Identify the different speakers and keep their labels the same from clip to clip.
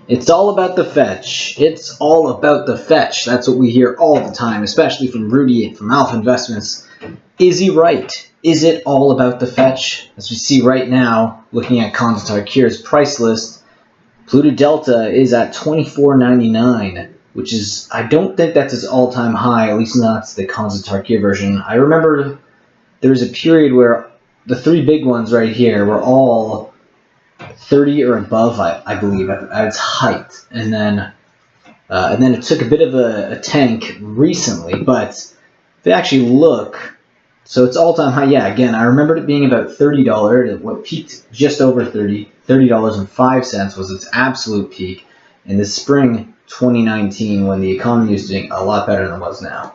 Speaker 1: It's all about the fetch. It's all about the fetch. That's what we hear all the time, especially from Rudy from Alpha Investments. Is he right? Is it all about the fetch? As we see right now, looking at Tarkir's price list, Pluto Delta is at $24.99, which is, I don't think that's his all-time high, at least not the Tarkir version. I remember there was a period where the three big ones right here were all 30 or above, I believe, at its height, and then it took a bit of a tank recently. But if you actually look, so it's all-time high. Yeah, again, I remembered it being about $30. What peaked just over $30.05 was its absolute peak in the spring 2019 when the economy was doing a lot better than it was now.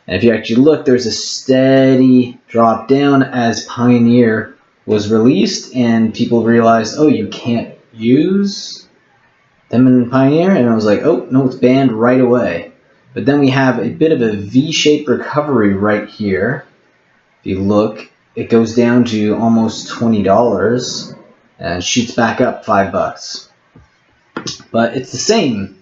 Speaker 1: And if you actually look, there's a steady drop down as Pioneer was released and people realized, oh, you can't use them in Pioneer, and I was like, oh no, it's banned right away. But then we have a bit of a V-shaped recovery right here. If you look, it goes down to almost $20 and shoots back up $5. But it's the same.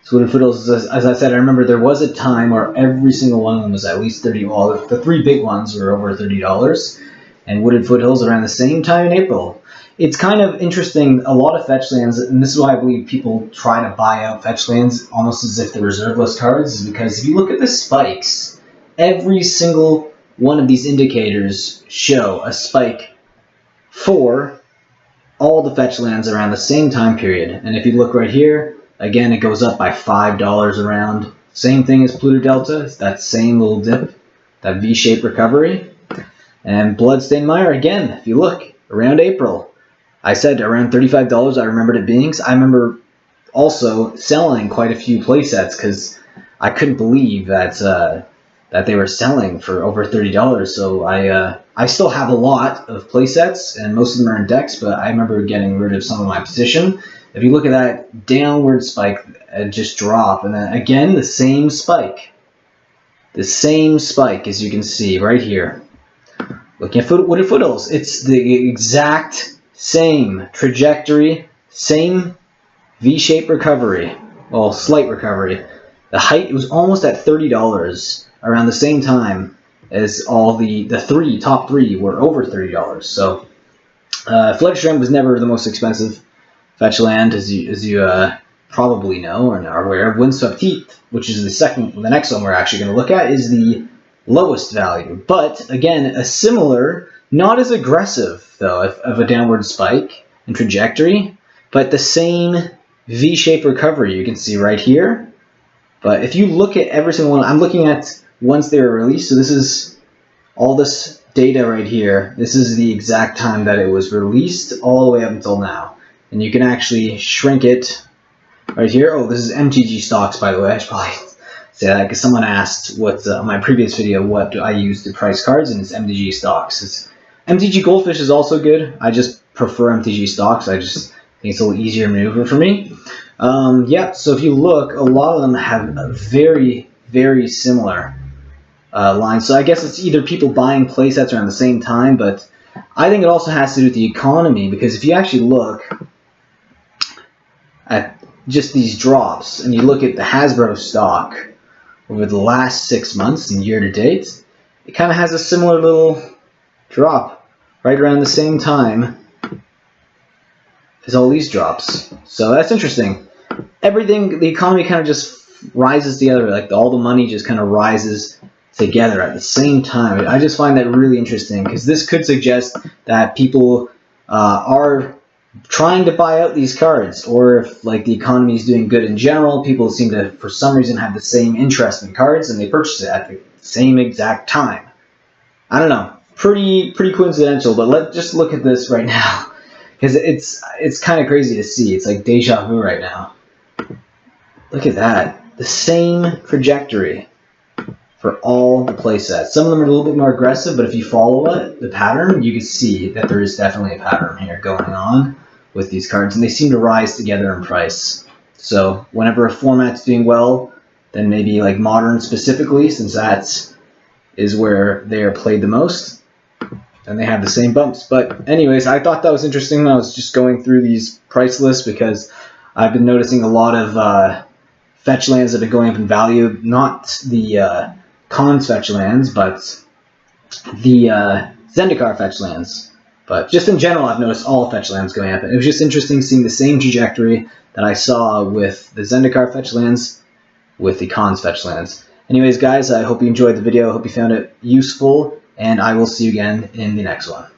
Speaker 1: So Wooded Foothills, as I said, I remember there was a time where every single one of them was at least 30. Well, the three big ones were over $30. And Wooded Foothills around the same time in April. It's kind of interesting, a lot of Fetchlands, and this is why I believe people try to buy out Fetchlands almost as if they're reserve list cards, is because if you look at the spikes, every single one of these indicators show a spike for all the Fetchlands around the same time period. And if you look right here, again, it goes up by $5 around. Same thing as Pluto Delta, it's that same little dip, that V-shaped recovery. And Bloodstained Mire, again, if you look, around April. I said around $35 I remembered it being. I remember also selling quite a few playsets because I couldn't believe that they were selling for over $30. So I still have a lot of playsets, and most of them are in decks, but I remember getting rid of some of my position. If you look at that downward spike, it just drop, and then again the same spike. The same spike, as you can see right here. Looking at Wooded Foothills, it's the exact same trajectory, same V-shaped recovery, well, slight recovery. The height was almost at $30 around the same time as all the top three were over $30. So Fletchland was never the most expensive Fetchland, as you probably know or are aware of. Windswept Heath, which is the next one we're actually going to look at, is the lowest value, but again, a similar, not as aggressive though, of a downward spike and trajectory, but the same V-shaped recovery you can see right here. But if you look at every single one, I'm looking at once they were released, so this is all this data right here. This is the exact time that it was released all the way up until now, and you can actually shrink it right here. Oh, this is MTG stocks, by the way. I should probably say that because someone asked what my previous video, what do I use to price cards, and it's MTG stocks. MTG Goldfish is also good. I just prefer MTG stocks. I just think it's a little easier maneuver for me. Yeah, so if you look, a lot of them have a very, very similar lines. So I guess it's either people buying playsets around the same time, but I think it also has to do with the economy, because if you actually look at just these drops, and you look at the Hasbro stock over the last 6 months and year to date, it kind of has a similar little drop right around the same time as all these drops. So that's interesting. Everything, the economy kind of just rises together, like all the money just kind of rises together at the same time. I just find that really interesting, because this could suggest that people are trying to buy out these cards, or if like the economy is doing good in general, people seem to for some reason have the same interest in cards and they purchase it at the same exact time. I don't know, pretty coincidental, but let's just look at this right now, because it's kind of crazy to see. It's like deja vu right now. Look at that, the same trajectory for all the playsets. Some of them are a little bit more aggressive, but if you follow it, the pattern, you can see that there is definitely a pattern here going on with these cards, and they seem to rise together in price. So whenever a format's doing well, then maybe like Modern specifically, since that is where they are played the most, and they have the same bumps. But anyways, I thought that was interesting when I was just going through these price lists, because I've been noticing a lot of fetch lands that have been going up in value. Not the Khans fetch lands, but the Zendikar fetch lands. But just in general, I've noticed all fetch lands going up. And it was just interesting seeing the same trajectory that I saw with the Zendikar fetch lands with the Khans fetch lands. Anyways, guys, I hope you enjoyed the video. I hope you found it useful, and I will see you again in the next one.